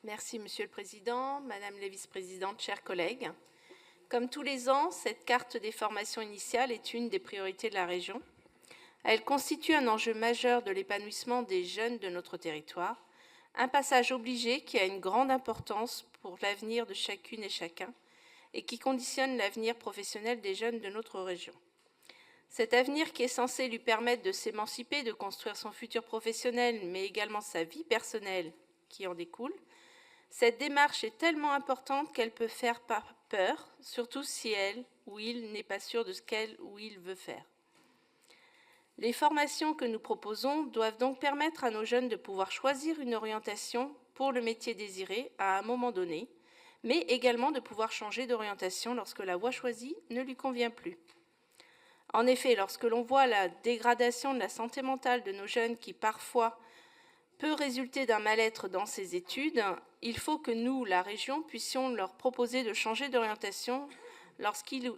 Merci, Monsieur le Président, Madame la Vice-présidente, chers collègues. Comme tous les ans, cette carte des formations initiales est une des priorités de la région. Elle constitue un enjeu majeur de l'épanouissement des jeunes de notre territoire, un passage obligé qui a une grande importance pour l'avenir de chacune et chacun et qui conditionne l'avenir professionnel des jeunes de notre région. Cet avenir qui est censé lui permettre de s'émanciper, de construire son futur professionnel, mais également sa vie personnelle qui en découle, cette démarche est tellement importante qu'elle peut faire peur, surtout si elle ou il n'est pas sûr de ce qu'elle ou il veut faire. Les formations que nous proposons doivent donc permettre à nos jeunes de pouvoir choisir une orientation pour le métier désiré à un moment donné, mais également de pouvoir changer d'orientation lorsque la voie choisie ne lui convient plus. En effet, lorsque l'on voit la dégradation de la santé mentale de nos jeunes qui parfois peut résulter d'un mal-être dans ces études, il faut que nous, la région, puissions leur proposer de changer d'orientation lorsqu'ils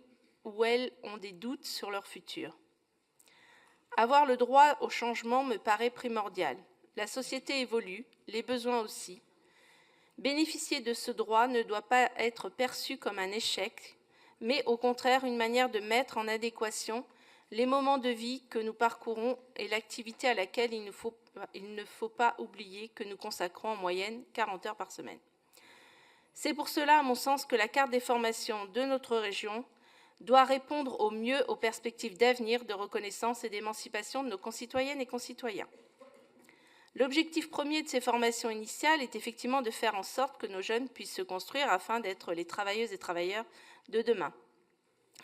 ou elles ont des doutes sur leur futur. Avoir le droit au changement me paraît primordial. La société évolue, les besoins aussi. Bénéficier de ce droit ne doit pas être perçu comme un échec, mais au contraire une manière de mettre en adéquation les moments de vie que nous parcourons et l'activité à laquelle il ne faut pas oublier que nous consacrons en moyenne 40 heures par semaine. C'est pour cela, à mon sens, que la carte des formations de notre région doit répondre au mieux aux perspectives d'avenir, de reconnaissance et d'émancipation de nos concitoyennes et concitoyens. L'objectif premier de ces formations initiales est effectivement de faire en sorte que nos jeunes puissent se construire afin d'être les travailleuses et travailleurs de demain.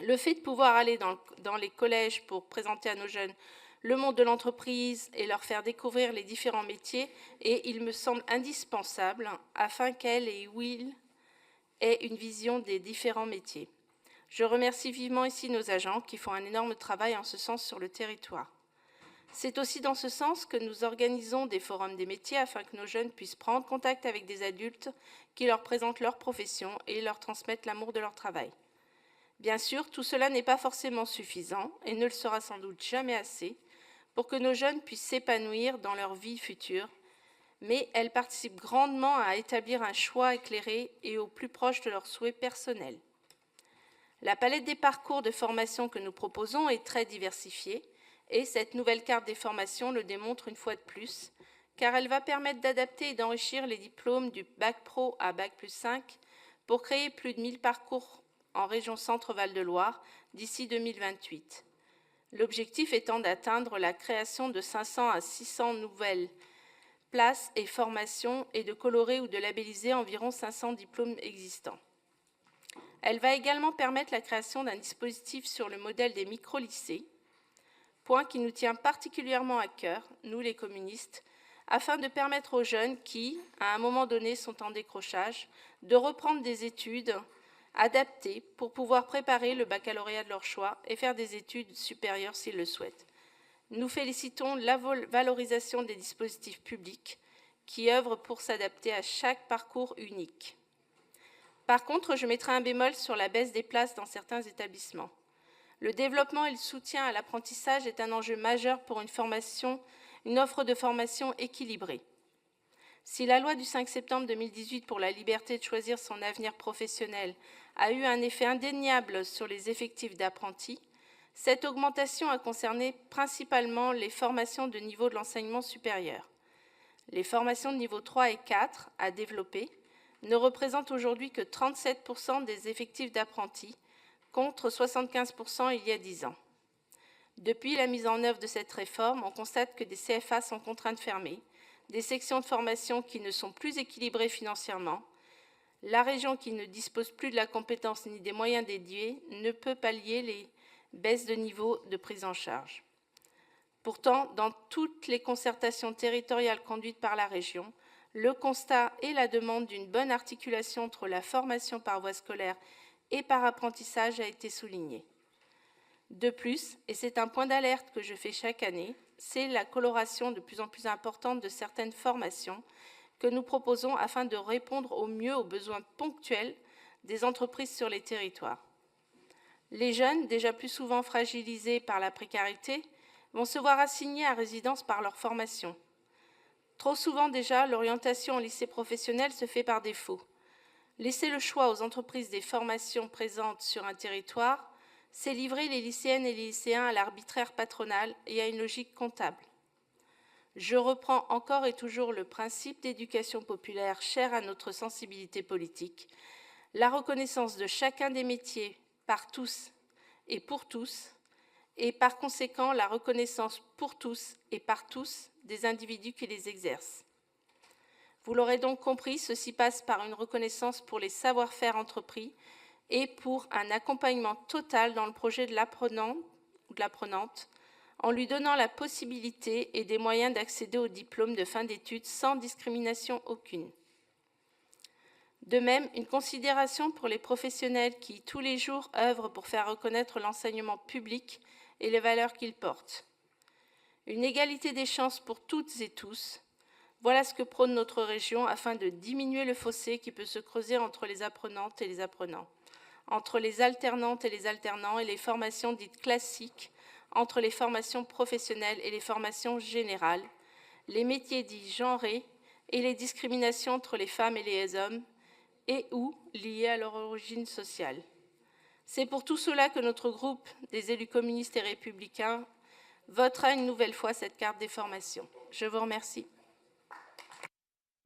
Le fait de pouvoir aller dans les collèges pour présenter à nos jeunes le monde de l'entreprise et leur faire découvrir les différents métiers est, il me semble, indispensable afin qu'elles et ils aient une vision des différents métiers. Je remercie vivement ici nos agents qui font un énorme travail en ce sens sur le territoire. C'est aussi dans ce sens que nous organisons des forums des métiers afin que nos jeunes puissent prendre contact avec des adultes qui leur présentent leur profession et leur transmettent l'amour de leur travail. Bien sûr, tout cela n'est pas forcément suffisant et ne le sera sans doute jamais assez pour que nos jeunes puissent s'épanouir dans leur vie future, mais elles participent grandement à établir un choix éclairé et au plus proche de leurs souhaits personnels. La palette des parcours de formation que nous proposons est très diversifiée et cette nouvelle carte des formations le démontre une fois de plus, car elle va permettre d'adapter et d'enrichir les diplômes du Bac Pro à Bac plus 5 pour créer plus de 1000 parcours en région Centre-Val de Loire d'ici 2028. L'objectif étant d'atteindre la création de 500 à 600 nouvelles places et formations et de colorer ou de labelliser environ 500 diplômes existants. Elle va également permettre la création d'un dispositif sur le modèle des micro-lycées, point qui nous tient particulièrement à cœur, nous les communistes, afin de permettre aux jeunes qui, à un moment donné, sont en décrochage, de reprendre des études adaptées pour pouvoir préparer le baccalauréat de leur choix et faire des études supérieures s'ils le souhaitent. Nous félicitons la valorisation des dispositifs publics qui œuvrent pour s'adapter à chaque parcours unique. Par contre, je mettrai un bémol sur la baisse des places dans certains établissements. Le développement et le soutien à l'apprentissage est un enjeu majeur pour une offre de formation équilibrée. Si la loi du 5 septembre 2018 pour la liberté de choisir son avenir professionnel a eu un effet indéniable sur les effectifs d'apprentis, cette augmentation a concerné principalement les formations de niveau de l'enseignement supérieur. Les formations de niveau 3 et 4 à développer ne représentent aujourd'hui que 37% des effectifs d'apprentis, contre 75% il y a 10 ans. Depuis la mise en œuvre de cette réforme, on constate que des CFA sont contraints de fermer, des sections de formation qui ne sont plus équilibrées financièrement, la région qui ne dispose plus de la compétence ni des moyens dédiés ne peut pallier les baisses de niveau de prise en charge. Pourtant, dans toutes les concertations territoriales conduites par la région, le constat et la demande d'une bonne articulation entre la formation par voie scolaire et par apprentissage a été souligné. De plus, et c'est un point d'alerte que je fais chaque année, c'est la coloration de plus en plus importante de certaines formations que nous proposons afin de répondre au mieux aux besoins ponctuels des entreprises sur les territoires. Les jeunes, déjà plus souvent fragilisés par la précarité, vont se voir assignés à résidence par leur formation. Trop souvent déjà, l'orientation au lycée professionnel se fait par défaut. Laisser le choix aux entreprises des formations présentes sur un territoire, c'est livrer les lycéennes et les lycéens à l'arbitraire patronal et à une logique comptable. Je reprends encore et toujours le principe d'éducation populaire cher à notre sensibilité politique, la reconnaissance de chacun des métiers par tous et pour tous, et par conséquent la reconnaissance pour tous et par tous des individus qui les exercent. Vous l'aurez donc compris, ceci passe par une reconnaissance pour les savoir-faire entrepris et pour un accompagnement total dans le projet de l'apprenant ou de l'apprenante, en lui donnant la possibilité et des moyens d'accéder au diplôme de fin d'études sans discrimination aucune. De même, une considération pour les professionnels qui, tous les jours, œuvrent pour faire reconnaître l'enseignement public et les valeurs qu'il porte. Une égalité des chances pour toutes et tous, voilà ce que prône notre région afin de diminuer le fossé qui peut se creuser entre les apprenantes et les apprenants, entre les alternantes et les alternants et les formations dites classiques, entre les formations professionnelles et les formations générales, les métiers dits genrés et les discriminations entre les femmes et les hommes, et ou liées à leur origine sociale. C'est pour tout cela que notre groupe des élus communistes et républicains votera une nouvelle fois cette carte des formations. Je vous remercie.